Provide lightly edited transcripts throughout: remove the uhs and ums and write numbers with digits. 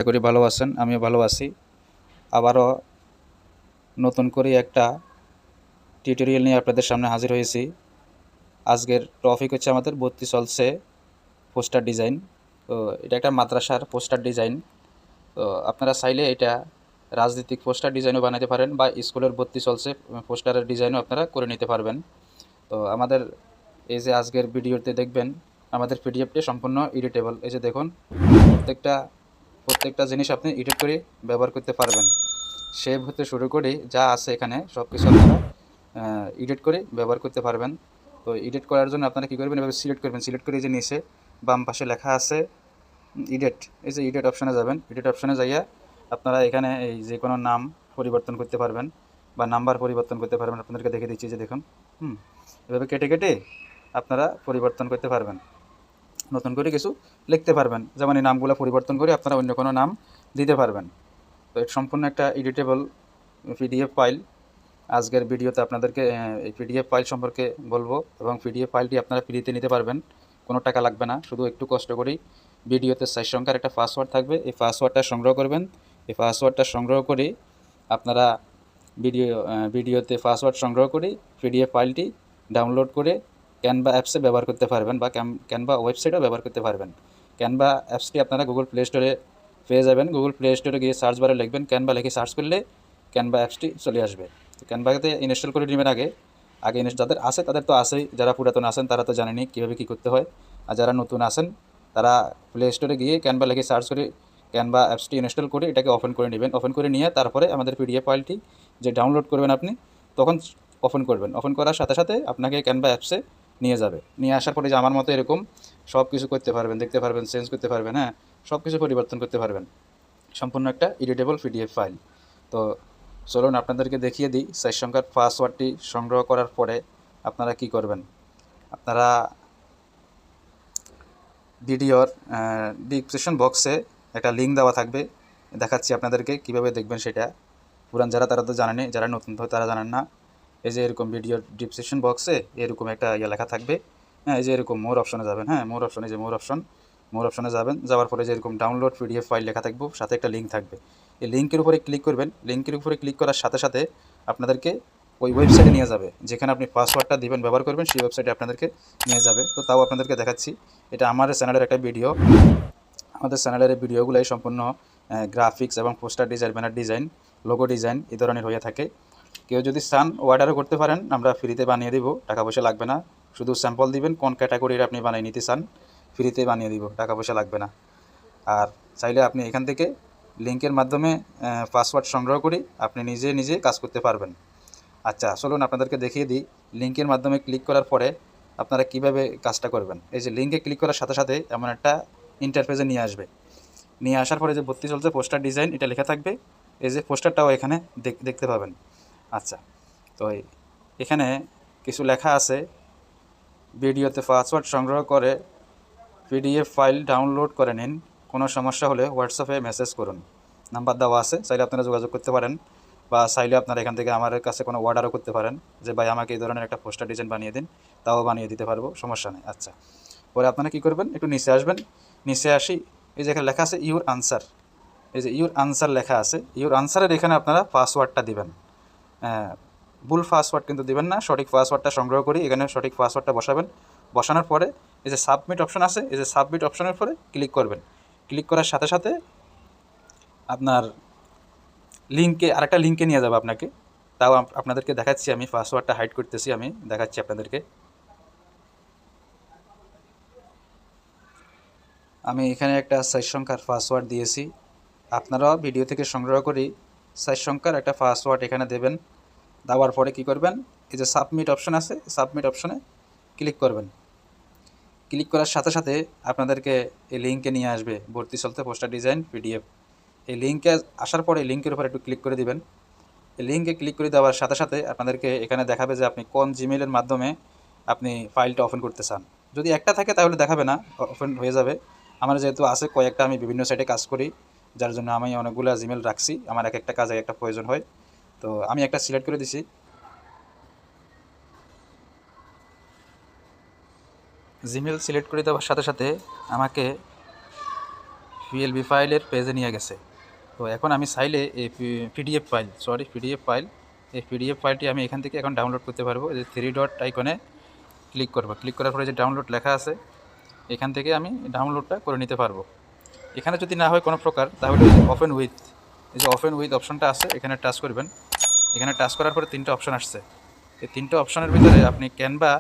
আশা করি ভালো আছেন, আমিও ভালো আছি। আবারও নতুন করে একটা টিউটোরিয়াল নিয়ে আপনাদের সামনে হাজির হয়েছি। আজকের টপিক হচ্ছে আমাদের ভর্তি চলছে পোস্টার ডিজাইন। তো এটা একটা মাদ্রাসার পোস্টার ডিজাইন। তো আপনারা চাইলে এটা রাজনৈতিক পোস্টার ডিজাইনও বানাতে পারেন বা স্কুলের ভর্তি চলছে পোস্টারের ডিজাইনও আপনারা করে নিতে পারবেন। তো আমাদের এই যে আজকের ভিডিওতে দেখবেন আমাদের পিডিএফটি সম্পূর্ণ এডিটেবল। এই যে দেখুন, প্রত্যেকটা প্রত্যেকটা জিনিস আপনি এডিট করে ব্যবহার করতে পারবেন। সেভ হতে শুরু করে যা আছে এখানে সব কিছু আপনারা এডিট করে ব্যবহার করতে পারবেন। তো এডিট করার জন্য আপনারা কী করবেন, এভাবে সিলেক্ট করবেন। সিলেক্ট করে যে নিচে বাম পাশে লেখা আছে এডিট, এই যে এডিট অপশানে যাবেন। এডিট অপশানে যাইয়া আপনারা এখানে এই যে কোনো নাম পরিবর্তন করতে পারবেন বা নাম্বার পরিবর্তন করতে পারবেন। আপনাদেরকে দেখে দিচ্ছি যে দেখুন, এভাবে কেটে কেটে আপনারা পরিবর্তন করতে পারবেন, নতুন করে কিছু লিখতে পারবেন। যেমন এই নামগুলো পরিবর্তন করে আপনারা অন্য কোনো নাম দিতে পারবেন। তো এটা সম্পূর্ণ একটা এডিটেবল পিডিএফ ফাইল। আজকের ভিডিওতে আপনাদেরকে এই পিডিএফ ফাইল সম্পর্কে বলবো এবং পিডিএফ ফাইলটি আপনারা ফ্রিতে নিতে পারবেন, কোনো টাকা লাগবে না। শুধু একটু কষ্ট করেই ভিডিওতে 4 সংখ্যার একটা পাসওয়ার্ড থাকবে, এই পাসওয়ার্ডটা সংগ্রহ করবেন। এই পাসওয়ার্ডটা সংগ্রহ করে আপনারা ভিডিওতে পাসওয়ার্ড সংগ্রহ করে পিডিএফ ফাইলটি ডাউনলোড করে ক্যানভা অ্যাপসে ব্যবহার করতে পারবেন বা ক্যানভা ওয়েবসাইটেও ব্যবহার করতে পারবেন। ক্যানভা অ্যাপসটি আপনারা গুগল প্লে স্টোরে পেয়ে যাবেন। গুগল প্লে স্টোরে গিয়ে সার্চ বারে লিখবেন ক্যানভা, লিখে সার্চ করলে ক্যানভা অ্যাপসটি চলে আসবে। তো ক্যানভাতে ইনস্টল করে নেবেন আগে। যাদের আছে তাদের তো আছেই, যারা পুরাতন আছেন তারা তো জানেনি কীভাবে কী করতে হয়। আর যারা নতুন আছেন তারা প্লে স্টোরে গিয়ে ক্যানভা লিখে সার্চ করে ক্যানভা অ্যাপসটি ইনস্টল করে এটাকে ওপেন করে নেবেন। ওপেন করে নিয়ে তারপরে আমাদের পিডিএফ ফাইলটি যে ডাউনলোড করবেন আপনি তখন ওপেন করবেন। ওপেন করার সাথে সাথে আপনাকে ক্যানভা অ্যাপসে নিয়ে যাবে। নিয়ে আসার পরে যে আমার মতো এরকম সব কিছু করতে পারবেন, দেখতে পারবেন, চেঞ্জ করতে পারবেন, হ্যাঁ, সব কিছু পরিবর্তন করতে পারবেন। সম্পূর্ণ একটা এডিটেবল পিডিএফ ফাইল। তো চলুন আপনাদেরকে দেখিয়ে দিই। 4 সংখ্যার পাসওয়ার্ডটি সংগ্রহ করার পরে আপনারা কি করবেন, আপনারা ভিডিওর ডিসক্রিপশন বক্সে একটা লিঙ্ক দেওয়া থাকবে, দেখাচ্ছি আপনাদেরকে কিভাবে দেখবেন সেটা। পুরান যারা তারা তো জানেনি, যারা নতুন তো তারা জানেন না। এই যে এরকম ভিডিওর ডিসক্রিপশন বক্সে এরকম একটা লেখা থাকবে, হ্যাঁ, এই যে এরকম মোর অপশনে যাবেন, হ্যাঁ, মোর অপশনে, যে মোর অপশনে যাবেন। যাওয়ার পরে যে এরকম ডাউনলোড পিডিএফ ফাইল লেখা থাকবে, সাথে একটা লিঙ্ক থাকবে। এই লিঙ্কের উপরে ক্লিক করবেন। লিঙ্কের উপরে ক্লিক করার সাথে সাথে আপনাদেরকে ওই ওয়েবসাইটে নিয়ে যাবে, যেখানে আপনি পাসওয়ার্ডটা দিবেন, ব্যবহার করবেন, সেই ওয়েবসাইটে আপনাদেরকে নিয়ে যাবে। তো তাও আপনাদেরকে দেখাচ্ছি, এটা আমার চ্যানেলের একটা ভিডিও। আমাদের চ্যানেলের ভিডিওগুলোই সম্পূর্ণ গ্রাফিক্স এবং poster design, banner design, logo design এই ধরনের হয়ে থাকে। কেউ যদি চান অর্ডারও করতে পারেন, আমরা ফ্রিতে বানিয়ে দিব, টাকা পয়সা লাগবে না। শুধু স্যাম্পল দিবেন, কোন ক্যাটাগরির আপনি বানিয়ে নিতে চান, ফ্রিতে বানিয়ে দিব, টাকা পয়সা লাগবে না। আর চাইলে আপনি এখান থেকে লিঙ্কের মাধ্যমে পাসওয়ার্ড সংগ্রহ করে আপনি নিজে নিজে কাজ করতে পারবেন। আচ্ছা, চলুন আপনাদেরকে দেখিয়ে দিই লিঙ্কের মাধ্যমে ক্লিক করার পরে আপনারা কিভাবে কাজটা করবেন। এই যে লিঙ্কে ক্লিক করার সাথে সাথে এমন একটা ইন্টারফেসে নিয়ে আসবে। নিয়ে আসার পরে যে ভর্তি চলছে পোস্টার ডিজাইন এটা লেখা থাকবে। এই যে পোস্টারটাও এখানে দেখতে পাবেন। আচ্ছা, তো এখানে কিছু লেখা আছে, ভিডিওতে পাসওয়ার্ড সংগ্রহ করে পিডিএফ ফাইল ডাউনলোড করে নিন, কোনো সমস্যা হলে হোয়াটসঅ্যাপে মেসেজ করুন। নাম্বার দেওয়া আছে, চাইলে আপনারা যোগাযোগ করতে পারেন বা চাইলে আপনারা এখান থেকে আমার কাছে কোনো অর্ডারও করতে পারেন যে ভাই আমাকে এই ধরনের একটা পোস্টার ডিজাইন বানিয়ে দিন, তাও বানিয়ে দিতে পারবো, সমস্যা নেই। আচ্ছা, পরে আপনারা কী করবেন, একটু নিচে আসবেন। নিচে আসি, এই যে এখানে লেখা আছে ইউর আনসার, এই যে ইউর আনসার লেখা আছে, ইউর আনসারের এখানে আপনারা পাসওয়ার্ডটা দিবেন। ভুল পাসওয়ার্ড কিন্তু দিবেন না, সঠিক পাসওয়ার্ডটা সংগ্রহ করি এখানে সঠিক পাসওয়ার্ডটা বসাবেন। বসানোর পরে এই যে সাবমিট অপশন আছে, এই যে সাবমিট অপশনের পরে ক্লিক করবেন। ক্লিক করার সাথে সাথে আপনার আরেকটা লিঙ্কে নিয়ে যাবে আপনাকে। তাও আপনাদেরকে দেখাচ্ছি, আমি পাসওয়ার্ডটা হাইড করতেছি, আমি দেখাচ্ছি আপনাদেরকে। আমি এখানে একটা 4 সংখ্যার পাসওয়ার্ড দিয়েছি, আপনারাও ভিডিও থেকে সংগ্রহ করি 4 সংখ্যার একটা পাসওয়ার্ড এখানে দেবেন। দেওয়ার পরে কী করবেন, এই যে সাবমিট অপশন আছে, সাবমিট অপশনে ক্লিক করবেন। ক্লিক করার সাথে সাথে আপনাদেরকে এই লিঙ্কে নিয়ে আসবে, ভর্তি চলতে পোস্টার ডিজাইন পিডিএফ। এই লিঙ্কে আসার পরে লিঙ্কের উপর একটু ক্লিক করে দিবেন। এই লিঙ্কে ক্লিক করে দেওয়ার সাথে সাথে আপনাদেরকে এখানে দেখাবে যে আপনি কোন জিমেইলের মাধ্যমে আপনি ফাইলটা ওপেন করতে চান। যদি একটা থাকে তাহলে দেখাবে না, ওপেন হয়ে যাবে। আমার যেহেতু আছে কয়েকটা, আমি বিভিন্ন সাইটে কাজ করি, যার জন্য আমি অনেকগুলো জিমেইল রাখছি, আমার এক একটা কাজে একটা প্রয়োজন হয়। তো আমি একটা সিলেক্ট করে দিছি। জিমেইল সিলেক্ট করে দেওয়ার সাথে সাথে আমাকে পিএলবি ফাইলের পেজে নিয়ে গেছে। তো এখন আমি চাইলে এই পিডিএফ ফাইল এই পিডিএফ ফাইলটি আমি এখান থেকে এখন ডাউনলোড করতে পারবো। এই যে 3 ডট আইকনে ক্লিক করব, ক্লিক করার পরে যে ডাউনলোড লেখা আছে এখান থেকে আমি ডাউনলোডটা করে নিতে পারবো। এখানে যদি না হয় কোনো প্রকার, তাহলে এই যে ওপেন উইথ অপশনটা আছে, এখানে টাচ করবেন। এখানে টাচ করার পরে 3টা অপশন আসছে। এই 3টা অপশনের ভিতরে আপনি Canva,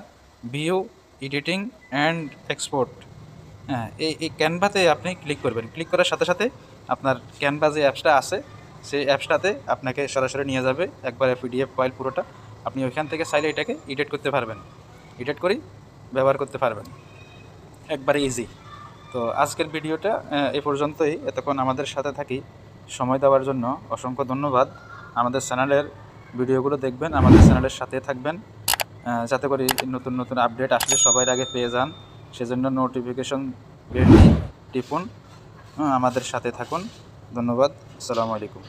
view, editing and export, হ্যাঁ এই ক্যানভাতে আপনি ক্লিক করবেন। ক্লিক করার সাথে সাথে আপনার ক্যানভা যে অ্যাপসটা আছে সেই অ্যাপসটাতে আপনাকে সরাসরি নিয়ে যাবে একবারে পিডিএফ ফাইল পুরোটা। আপনি ওইখান থেকে চাইলে এটাকে এডিট করতে পারবেন, এডিট করেই ব্যবহার করতে পারবেন, একবারে ইজি। তো আজকের ভিডিওটা এ পর্যন্তই। এতক্ষণ আমাদের সাথে থাকি সময় দেওয়ার জন্য অসংখ্য ধন্যবাদ। আমাদের চ্যানেলের ভিডিওগুলো দেখবেন, আমাদের চ্যানেলের সাথে থাকবেন, যাতে করে নতুন নতুন আপডেট আসলে সবার আগে পেয়ে যান। সেজন্য নোটিফিকেশন বেলটি টিপুন, আমাদের সাথে থাকুন। ধন্যবাদ। আসসালামু আলাইকুম।